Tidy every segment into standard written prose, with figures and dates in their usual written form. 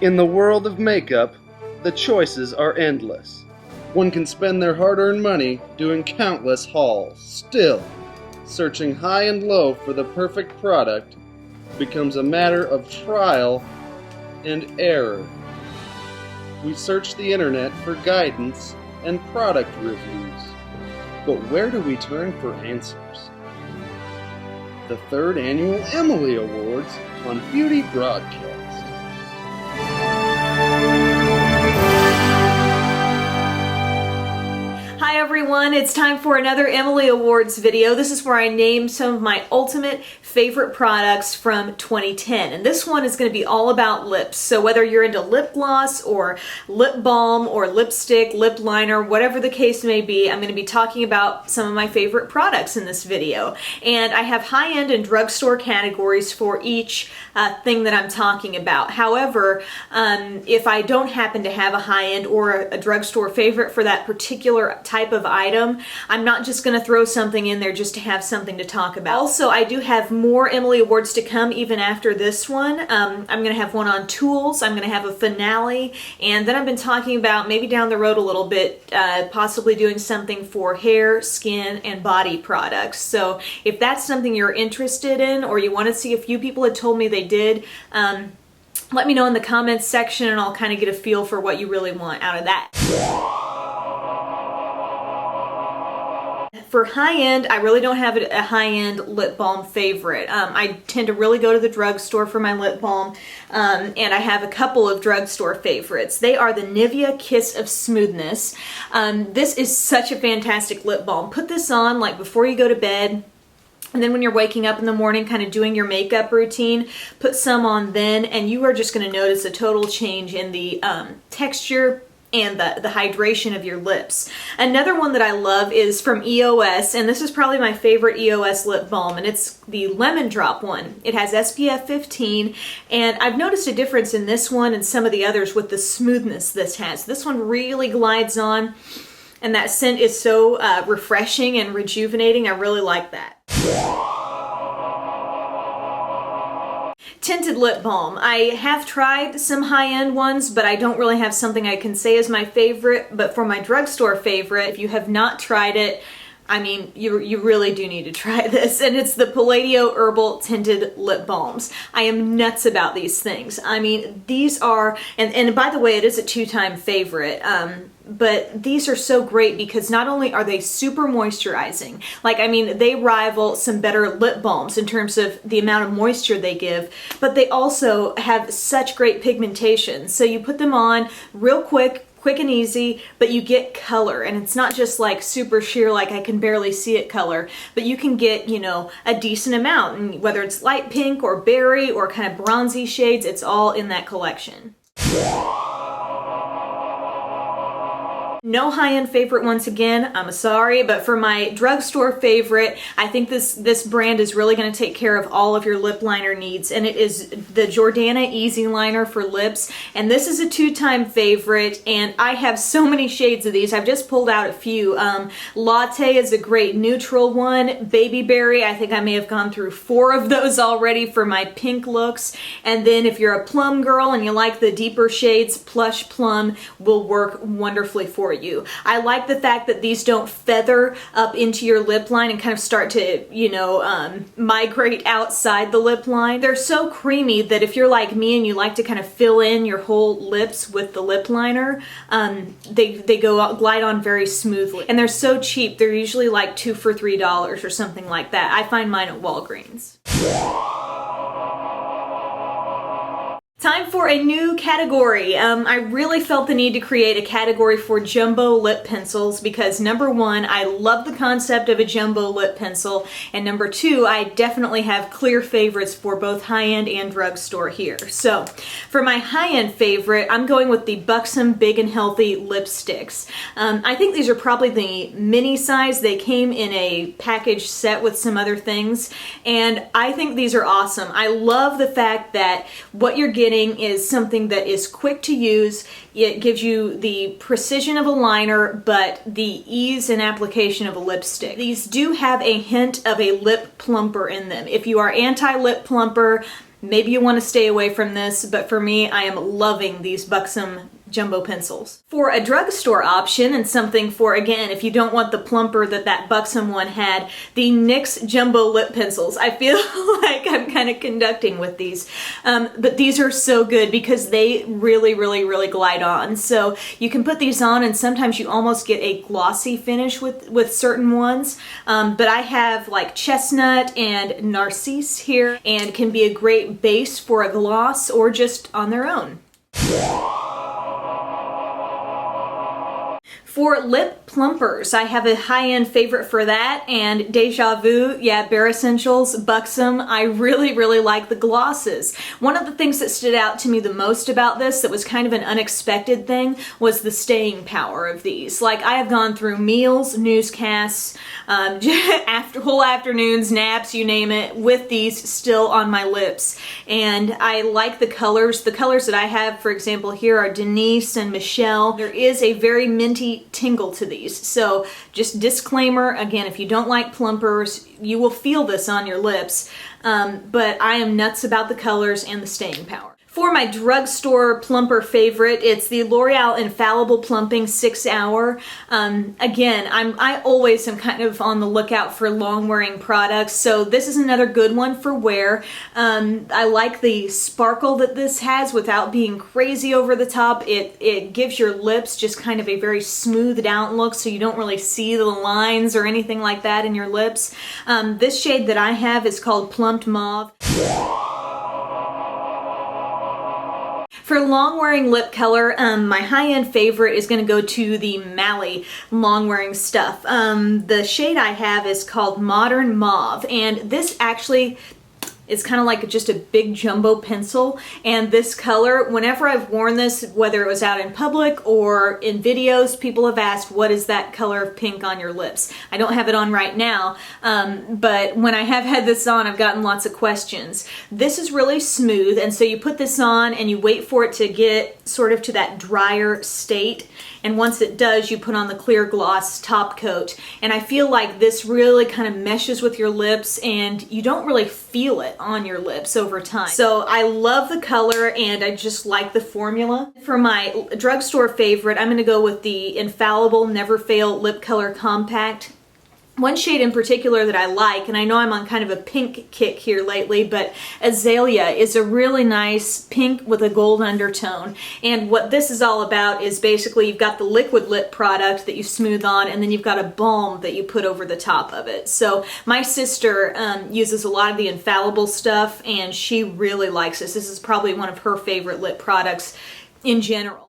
In the world of makeup, the choices are endless. One can spend their hard-earned money doing countless hauls. Still, searching high and low for the perfect product becomes a matter of trial and error. We search the internet for guidance and product reviews. But where do we turn for answers? The 3rd Annual Emily Awards on Beauty Broadcast. Hi everyone, it's time for another Emily Awards video. This is where I name some of my ultimate favorite products from 2010. And this one is going to be all about lips. So whether you're into lip gloss or lip balm or lipstick, lip liner, whatever the case may be, I'm going to be talking about some of my favorite products in this video. And I have high-end and drugstore categories for each thing that I'm talking about. However, if I don't happen to have a high-end or a drugstore favorite for that particular type of item, I'm not just going to throw something in there just to have something to talk about. Also, I do have more Emily Awards to come even after this one. I'm going to have one on tools, I'm going to have a finale, and then I've been talking about maybe down the road a little bit, possibly doing something for hair, skin, and body products. So if that's something you're interested in, or you want to see, a few people had told me they did, let me know in the comments section and I'll kind of get a feel for what you really want out of that. For high-end, I really don't have a high-end lip balm favorite. I tend to really go to the drugstore for my lip balm, and I have a couple of drugstore favorites. They are the Nivea Kiss of Smoothness. This is such a fantastic lip balm. Put this on like before you go to bed, and then when you're waking up in the morning, kind of doing your makeup routine, put some on then, and you are just going to notice a total change in the texture and the hydration of your lips. Another one that I love is from EOS, and this is probably my favorite EOS lip balm, and it's the Lemon Drop one. It has SPF 15, and I've noticed a difference in this one and some of the others with the smoothness this has. This one really glides on, and that scent is so refreshing and rejuvenating. I really like that. Tinted lip balm. I have tried some high-end ones, but I don't really have something I can say is my favorite. But for my drugstore favorite, if you have not tried it, I mean, you really do need to try this, and it's the Palladio Herbal Tinted Lip Balms. I am nuts about these things. I mean, these are, and by the way, it is a 2-time favorite, but these are so great because not only are they super moisturizing, like, I mean, they rival some better lip balms in terms of the amount of moisture they give, but they also have such great pigmentation. So you put them on real quick and easy, but you get color, and it's not just like super sheer, like I can barely see it color, but you can get, you know, a decent amount, and whether it's light pink or berry or kind of bronzy shades, it's all in that collection. No high-end favorite once again, I'm sorry, but for my drugstore favorite, I think this brand is really going to take care of all of your lip liner needs, and it is the Jordana Easy Liner for lips, and this is a 2-time favorite, and I have so many shades of these. I've just pulled out a few. Latte is a great neutral one. Baby Berry, I think I may have gone through 4 of those already for my pink looks, and then if you're a plum girl and you like the deeper shades, Plush Plum will work wonderfully for you. I like the fact that these don't feather up into your lip line and kind of start to, you know, migrate outside the lip line. They're so creamy that if you're like me and you like to kind of fill in your whole lips with the lip liner, they glide on very smoothly. And they're so cheap. They're usually like 2 for $3 or something like that. I find mine at Walgreens. Time for a new category. I really felt the need to create a category for jumbo lip pencils because number 1, I love the concept of a jumbo lip pencil, and number 2, I definitely have clear favorites for both high-end and drugstore here. So for my high-end favorite, I'm going with the Buxom Big and Healthy lipsticks. I think these are probably the mini size. They came in a package set with some other things, and I think these are awesome. I love the fact that what you're getting is something that is quick to use. It gives you the precision of a liner, but the ease and application of a lipstick. These do have a hint of a lip plumper in them. If you are anti-lip plumper, maybe you want to stay away from this, but for me, I am loving these Buxom jumbo pencils. For a drugstore option, and something for, again, if you don't want the plumper that Buxom one had, the NYX jumbo lip pencils. I feel like I'm kind of conducting with these, but these are so good because they really, really, really glide on. So you can put these on, and sometimes you almost get a glossy finish with certain ones, but I have like chestnut and narcisse here, and can be a great base for a gloss or just on their own. For lip plumpers, I have a high-end favorite for that, and Deja Vu, yeah, Bare Essentials, Buxom. I really, really like the glosses. One of the things that stood out to me the most about this, that was kind of an unexpected thing, was the staying power of these. Like, I have gone through meals, newscasts, whole afternoons, naps, you name it, with these still on my lips. And I like the colors. The colors that I have, for example, here are Denise and Michelle. There is a very minty tingle to these. So just disclaimer, again, if you don't like plumpers, you will feel this on your lips, but I am nuts about the colors and the staying power. For my drugstore plumper favorite, it's the L'Oreal Infallible Plumping 6 Hour. Again, I always am kind of on the lookout for long-wearing products, so this is another good one for wear. I like the sparkle that this has without being crazy over the top. It gives your lips just kind of a very smoothed out look, so you don't really see the lines or anything like that in your lips. This shade that I have is called Plumped Mauve. For long-wearing lip color, my high-end favorite is going to go to the Mally long-wearing stuff. The shade I have is called Modern Mauve, and this actually is kind of like just a big jumbo pencil, and this color, whenever I've worn this, whether it was out in public or in videos, people have asked, what is that color of pink on your lips? I don't have it on right now, but when I have had this on, I've gotten lots of questions. This is really smooth, and so you put this on and you wait for it to get sort of to that drier state, and once it does, you put on the clear gloss top coat, and I feel like this really kind of meshes with your lips, and you don't really feel it on your lips over time. So I love the color, and I just like the formula. For my drugstore favorite, I'm going to go with the Infallible Never Fail Lip Color Compact. One shade in particular that I like, and I know I'm on kind of a pink kick here lately, but Azalea is a really nice pink with a gold undertone. And what this is all about is basically you've got the liquid lip product that you smooth on, and then you've got a balm that you put over the top of it. So my sister uses a lot of the Infallible stuff, and she really likes this. This is probably one of her favorite lip products in general.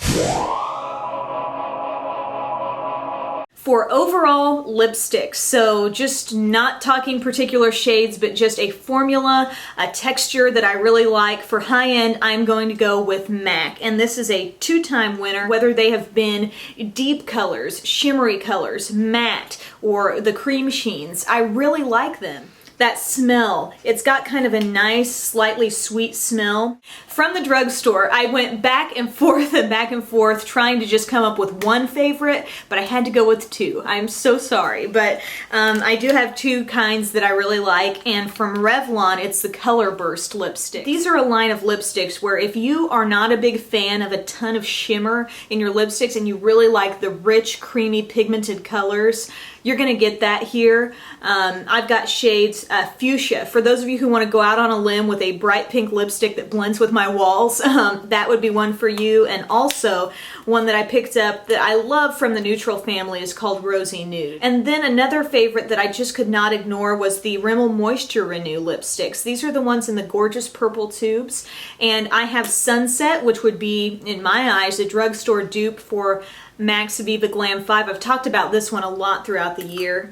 For overall lipsticks, so just not talking particular shades, but just a formula, a texture that I really like. For high end, I'm going to go with MAC, and this is a 2-time winner, whether they have been deep colors, shimmery colors, matte, or the cream sheens. I really like them. That smell, it's got kind of a nice, slightly sweet smell. From the drugstore, I went back and forth trying to just come up with one favorite, but I had to go with 2. I'm so sorry, but I do have 2 kinds that I really like, and from Revlon, it's the Color Burst lipstick. These are a line of lipsticks where if you are not a big fan of a ton of shimmer in your lipsticks and you really like the rich, creamy, pigmented colors, you're gonna get that here. I've got shades Fuchsia. For those of you who want to go out on a limb with a bright pink lipstick that blends with my walls, that would be one for you. And also one that I picked up that I love from the Neutral family is called Rosy Nude. And then another favorite that I just could not ignore was the Rimmel Moisture Renew lipsticks. These are the ones in the gorgeous purple tubes. And I have Sunset, which would be, in my eyes, a drugstore dupe for MAC's Viva Glam 5. I've talked about this one a lot throughout the year.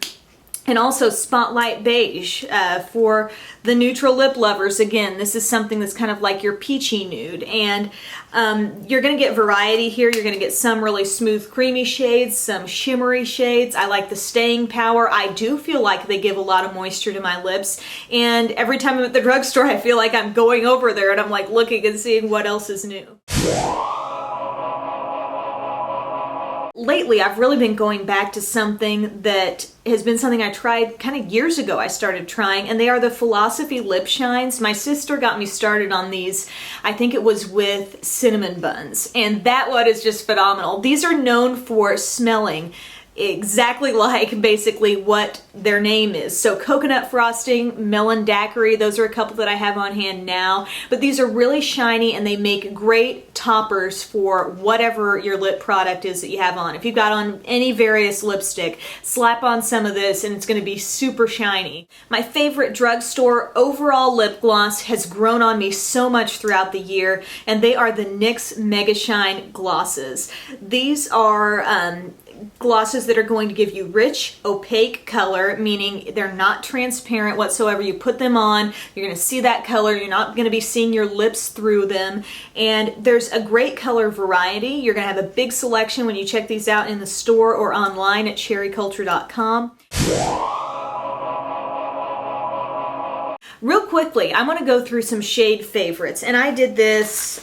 And also Spotlight Beige for the neutral lip lovers. Again, this is something that's kind of like your peachy nude. And you're going to get variety here. You're going to get some really smooth creamy shades, some shimmery shades. I like the staying power. I do feel like they give a lot of moisture to my lips. And every time I'm at the drugstore, I feel like I'm going over there and I'm like looking and seeing what else is new. Lately, I've really been going back to something that has been something I tried kind of years ago. I started trying, and they are the Philosophy Lip Shines. My sister got me started on these. I think it was with cinnamon buns, and that one is just phenomenal. These are known for smelling exactly like basically what their name is. So coconut frosting, melon daiquiri, those are a couple that I have on hand now. But these are really shiny and they make great toppers for whatever your lip product is that you have on. If you've got on any various lipstick, slap on some of this and it's going to be super shiny. My favorite drugstore overall lip gloss has grown on me so much throughout the year, and they are the NYX Mega Shine glosses. These are glosses that are going to give you rich, opaque color, meaning they're not transparent whatsoever. You put them on, you're going to see that color, you're not going to be seeing your lips through them, and there's a great color variety. You're going to have a big selection when you check these out in the store or online at cherryculture.com. Real quickly, I want to go through some shade favorites, and I did this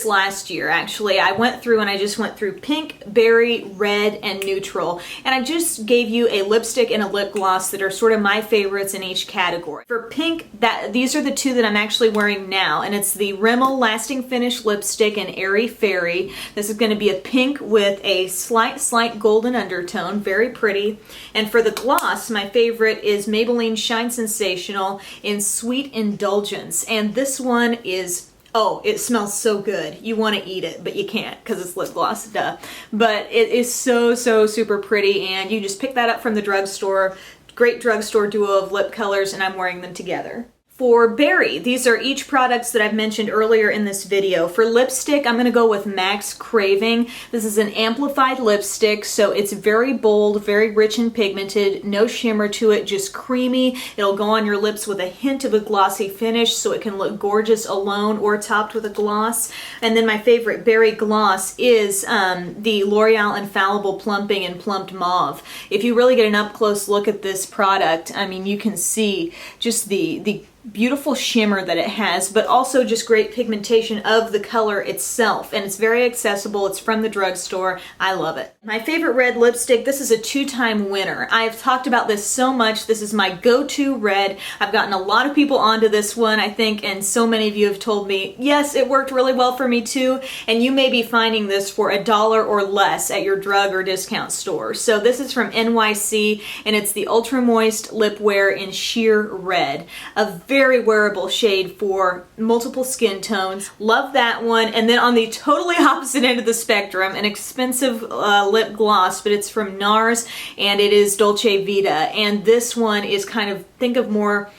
last year actually. I went through and I just went through pink, berry, red, and neutral, and I just gave you a lipstick and a lip gloss that are sort of my favorites in each category. For pink, these are the two that I'm actually wearing now, and it's the Rimmel Lasting Finish Lipstick in Airy Fairy. This is going to be a pink with a slight golden undertone, very pretty. And for the gloss, my favorite is Maybelline Shine Sensational in Sweet Indulgence, and this one is, oh, it smells so good. You want to eat it, but you can't because it's lip gloss, duh. But it is so super pretty, and you just pick that up from the drugstore. Great drugstore duo of lip colors, and I'm wearing them together. For berry, these are each products that I've mentioned earlier in this video. For lipstick, I'm going to go with Max Craving. This is an amplified lipstick, so it's very bold, very rich and pigmented, no shimmer to it, just creamy. It'll go on your lips with a hint of a glossy finish, so it can look gorgeous alone or topped with a gloss. And then my favorite berry gloss is the L'Oreal Infallible Plumping in Plumped Mauve. If you really get an up-close look at this product, I mean, you can see just the beautiful shimmer that it has, but also just great pigmentation of the color itself, and it's very accessible. It's from the drugstore. I love it. My favorite red lipstick, this is a two-time winner. I've talked about this so much. This is my go-to red. I've gotten a lot of people onto this one, I think, and so many of you have told me, yes, it worked really well for me too, and you may be finding this for $1 or less at your drug or discount store. So this is from NYC, and it's the Ultra Moist Lip Wear in Sheer Red. A very wearable shade for multiple skin tones. Love that one. And then on the totally opposite end of the spectrum, an expensive lip gloss, but it's from NARS, and it is Dolce Vita. And this one is kind of, think of more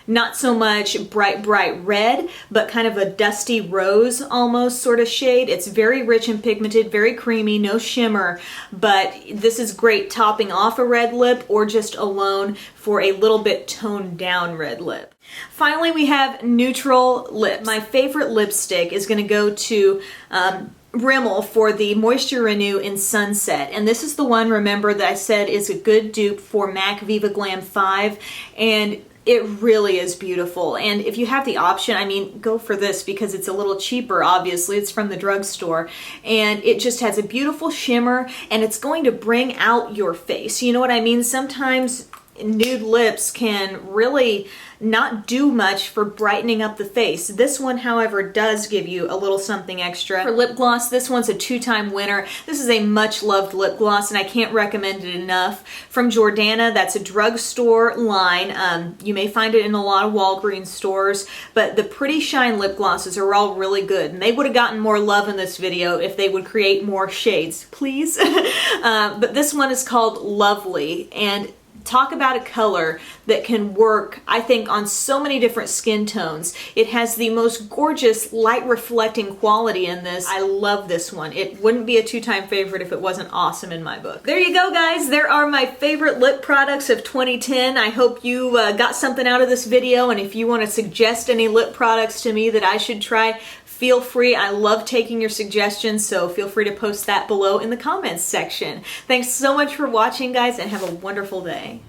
not so much bright red, but kind of a dusty rose almost sort of shade. It's very rich and pigmented, very creamy, no shimmer, but this is great topping off a red lip or just alone for a little bit toned down red lip. Finally, we have neutral lips. My favorite lipstick is going to go to Rimmel for the Moisture Renew in Sunset, and this is the one, remember, that I said is a good dupe for MAC Viva Glam 5, and it really is beautiful. And if you have the option, I mean, go for this because it's a little cheaper, obviously. It's from the drugstore. And it just has a beautiful shimmer, and it's going to bring out your face. You know what I mean? Sometimes nude lips can really not do much for brightening up the face. This one, however, does give you a little something extra. For lip gloss, this one's a two-time winner. This is a much-loved lip gloss, and I can't recommend it enough. From Jordana, that's a drugstore line. You may find it in a lot of Walgreens stores, but the Pretty Shine lip glosses are all really good, and they would have gotten more love in this video if they would create more shades, please. But this one is called Lovely, and talk about a color that can work, I think, on so many different skin tones. It has the most gorgeous light reflecting quality in this. I love this one. It wouldn't be a two-time favorite if it wasn't awesome in my book. There you go, guys. There are my favorite lip products of 2010. I hope you got something out of this video, and if you want to suggest any lip products to me that I should try, feel free. I love taking your suggestions, so feel free to post that below in the comments section. Thanks so much for watching, guys, and have a wonderful day.